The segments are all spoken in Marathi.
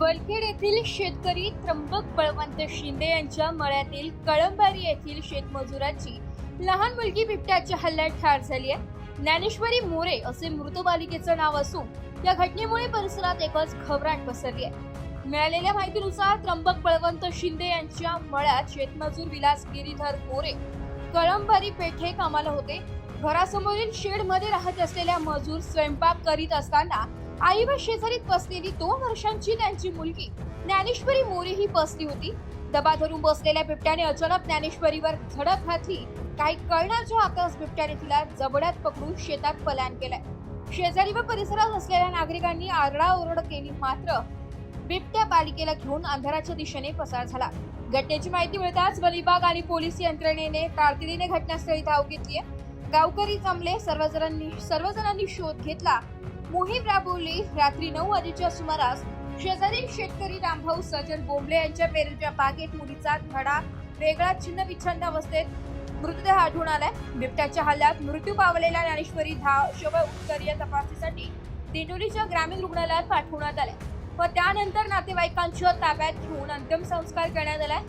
वलखेड येथील शेतकरी त्र्यंबक बळवंत शिंदे यांच्या मळ्यातील कळंबारी येथील शेतमजुराची लहान मुलगी बिबट्याच्या हल्ल्यात ठार झाली आहे। ज्ञानेश्वरी मोरे असे मृत बालिकेचं नाव असून या घटनेमुळे परिसरात एकच घबराट पसरली आहे। मिळालेल्या माहितीनुसार त्र्यंबक बळवंत शिंदे यांच्या मळ्यात शेतमजूर विलास गिरीधर मोरे कळंबारी पेठे कामाला होते। घरासमोरील शेड मध्ये राहत असलेल्या मजूर स्वयंपाक करीत असताना आई व शेजारीत बसलेली 2 वर्षांची त्यांची मुलगी ज्ञानेश्वरी मोरे ही बसली होती। दबा धरून बसलेल्या बिबट्याने अचानक ज्ञानेश्वरीवर झडप घातली। काही कळण्याच्या आताच बिबट्याने तिला जबड्यात पकडून शेतात पलायन केलंय। शेजारी व परिसरात असलेल्या नागरिकांनी आरडाओरड केली, मात्र बिबट्या बालिकेला घेऊन अंधाराच्या दिशेने पसार झाला। घटनेची माहिती मिळताच वन विभाग आणि पोलीस यंत्रणेने तातडीने घटनास्थळी धाव घेतली आहे। गावकरी जमले, सर्वजणांनी शोध घेतला, मोहीम राबवली। रात्री 9 वाजेच्या सुमारास शेजारील शेतकरी रामभाऊ सजन बोंबले यांच्या पेरूच्या बागेत मुलीचा धडा वेगळा छिन्न विच्छिन्न अवस्थेत मृतदेह आढळून आलाय। बिबट्याच्या हल्ल्यात मृत्यू पावलेल्या ज्ञानेश्वरी शव उत्तरीय तपासणीसाठी दिंडोरीच्या ग्रामीण रुग्णालयात पाठवण्यात आले व त्यानंतर नातेवाईकांच्या ताब्यात घेऊन अंत्यसंस्कार करण्यात आलाय।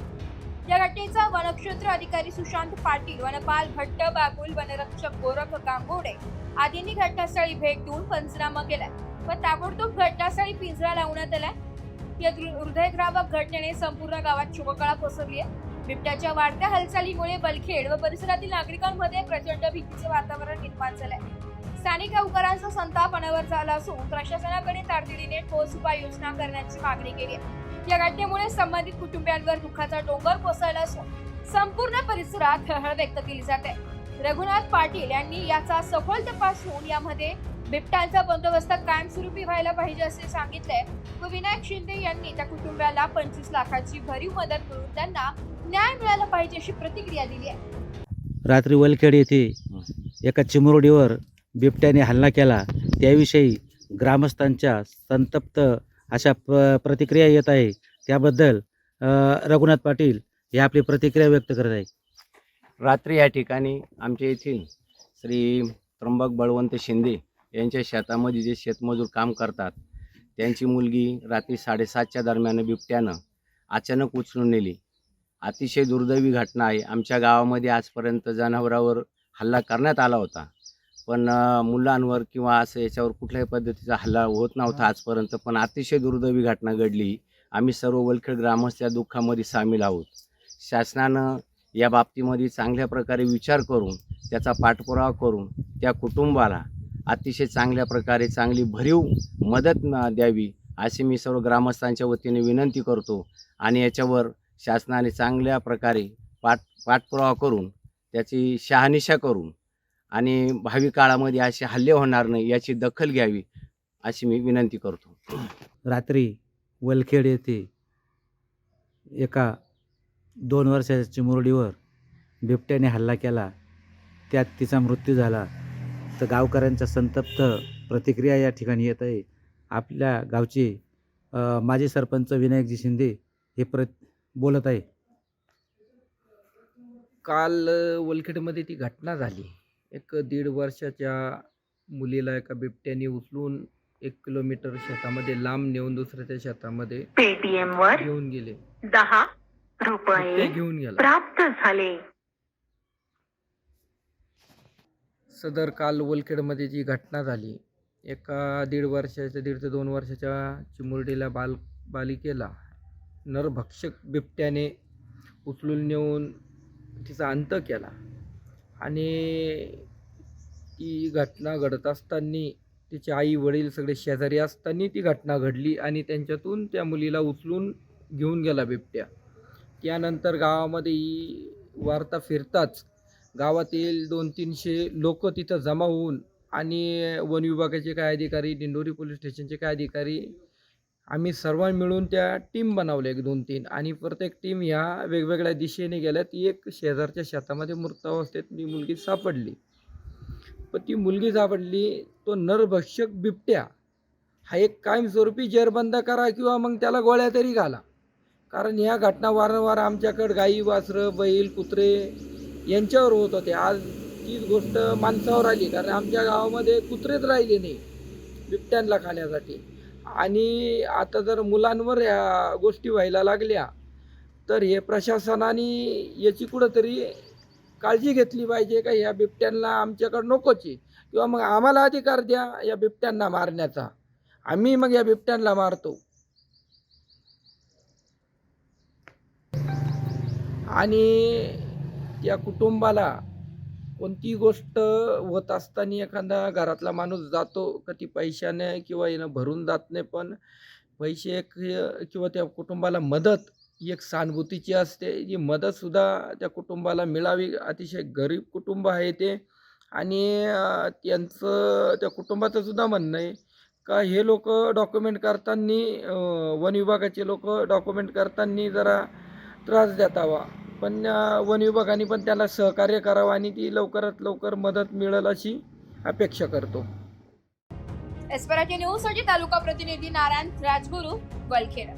या घटनेचा वनक्षेत्र अधिकारी सुशांत पाटील, वनपाल भट्ट बागुल, वनरक्षक गोरख गांगोडे आदींनी घटनास्थळी भेट देऊन पंचनामा केलाय व ताबडतोब घटनास्थळी पिंजरा लावण्यात आलाय। या हृदयद्रावक घटनेने संपूर्ण गावात शोककळा पसरली आहे। बिबट्याच्या वाढत्या हालचालीमुळे वलखेड व परिसरातील नागरिकांमध्ये प्रचंड भीतीचे वातावरण निर्माण झालंय। स्थानिक गावकऱ्यांचा संताप अनावर झाला असून प्रशासनाकडे तातडीने ठोस उपाययोजना करण्याची मागणी केली आहे। या घटनेमुळे संबंधित कुटुंबियांवर दुःखाचा डोंगर कोसळला असून संपूर्ण परिसरात हळहळ व्यक्त केली जाते। रघुनाथ पाटील यांनी याचा सखोल तपास होऊन यामध्ये बिबट्यांचा बंदोबस्त कायमस्वरूपी व्हायला पाहिजे असे सांगितले व विनायक शिंदे यांनी त्या कुटुंबियाला 25 लाखाची भरीव मदत करून त्यांना न्याय मिळाला पाहिजे अशी प्रतिक्रिया दिली आहे। रात्री वलखेड येथे एका चिमुरडीवर बिबट्याने हल्ला केला, त्याविषयी ग्रामस्थांच्या संतप्त अशा प्रतिक्रिया येत आहे। त्याबद्दल रघुनाथ पाटील हे आपली प्रतिक्रिया व्यक्त करत आहे। रात्री या ठिकाणी आमच्या येथील श्री त्र्यंबक बळवंत शिंदे यांच्या शेतामध्ये जे शेतमजूर काम करतात, त्यांची मुलगी रात्री 7:30च्या दरम्यान बिबट्यानं अचानक उचलून नेली। अतिशय दुर्दैवी घटना आहे। आमच्या गावामध्ये आजपर्यंत जनावरांवर हल्ला करण्यात आला होता, पण मुलांवर किंवा असं याच्यावर कुठल्याही पद्धतीचा हल्ला होत नव्हता आजपर्यंत, पण अतिशय दुर्दैवी घटना घडली। आम्ही सर्व वलखेड ग्रामस्थ या दुःखामध्ये सामील आहोत। शासनानं या बाबतीमध्ये चांगल्या प्रकारे विचार करून त्याचा पाठपुरावा करून त्या कुटुंबाला अतिशय चांगल्या प्रकारे चांगली भरीव मदत द्यावी अशी मी सर्व ग्रामस्थांच्या वतीने विनंती करतो आणि याच्यावर शासनाने चांगल्या प्रकारे पाठपुरावा करून त्याची शहानिशा करून आणि भावी काळामध्ये असे हल्ले होणार नाही याची दखल घ्यावी अशी मी विनंती करतो। रात्री वलखेड येथे एका 2 वर्षाच्या चिमुरडीवर बिबट्याने हल्ला केला, त्यात तिचा मृत्यू झाला। तर गावकऱ्यांच्या संतप्त प्रतिक्रिया या ठिकाणी येत आहे। आपल्या गावचे माजी सरपंच विनायकजी शिंदे हे बोलत आहे। काल वलखेडमध्ये ती घटना झाली। एक 1.5 वर्षाच्या मुलीला एका बिबट्याने उचलून 1 किलोमीटर शेतामध्ये लांब नेऊन दुसऱ्याच्या शेतामध्ये पेटीएम वर घेऊन गेले। 10 बिबट्या रुपये घेऊन गेला। प्राप्त झाले। सदर काल वलखेडमध्ये जी घटना झाली, एका 1.5 ते 2 वर्षाच्या चिमुरडीला बालिकेला नरभक्षक बिबट्याने उचलून नेऊन तिचा अंत केला आणि ती घटना घडत असताना तिचे आई वडील सगळे शेजारी असताना ती घटना घडली आणि त्यांच्यातून त्या मुलीला उचलून घेऊन गेला बिबट्या। त्यानंतर गावामध्ये ही वार्ता फिरताच गावातील 200-300 लोक तिथं जमा होऊन आणि वन विभागाचे काय अधिकारी, दिंडोरी पोलीस स्टेशनचे काय अधिकारी, आम्ही सर्व मिळून त्या टीम बनवल्या 1-2-3 आणि प्रत्येक टीम ह्या वेगवेगळ्या दिशेने गेल्यात। एक शेजारच्या शेतामध्ये मृत अवस्थेत ती मुलगी सापडली। पण ती मुलगी सापडली, तो नरभक्षक बिबट्या हा एक कायमस्वरूपी जेरबंद करा किंवा मग त्याला गोळ्या तरी घाला, कारण ह्या घटना वारंवार आमच्याकडे गाई, वासरं, बैल, कुत्रे यांच्यावर होत होते। आज तीच गोष्ट माणसावर आली, कारण आमच्या गावामध्ये कुत्रेच राहिले नाही बिबट्यांना खाण्यासाठी। आणि आता जर मुलांवर ह्या गोष्टी व्हायला लागल्या तर हे प्रशासनाने याची कुठंतरी काळजी घेतली पाहिजे का ह्या बिबट्यांना आमच्याकडं नकोच आहे, किंवा मग आम्हाला अधिकार द्या या बिबट्यांना मारण्याचा, आम्ही मग या बिबट्यांना मारतो. आणि त्या कुटुंबाला कोणती गोष्ट होत असताना एखादा घरातला माणूस जातो का ती पैशाने किंवा यानं भरून जात नाही, पण पैसे किंवा त्या कुटुंबाला मदत ही एक सहानुभूतीची असते. ही मदतसुद्धा त्या कुटुंबाला मिळावी. अतिशय गरीब कुटुंब आहे ते. आणि त्यांचं त्या कुटुंबाचं सुद्धा म्हणणं आहे का हे लोक डॉक्युमेंट करताना, वन विभागाचे लोक डॉक्युमेंट करताना जरा त्रास देतावा, पण वन विभागाने पण त्याला सहकार्य करावं आणि ती लवकरात लवकर मदत मिळेल अशी अपेक्षा करतो. एस्पराटी न्यूज साठी तालुका प्रतिनिधी नारायण राजगुरू, वलखेड.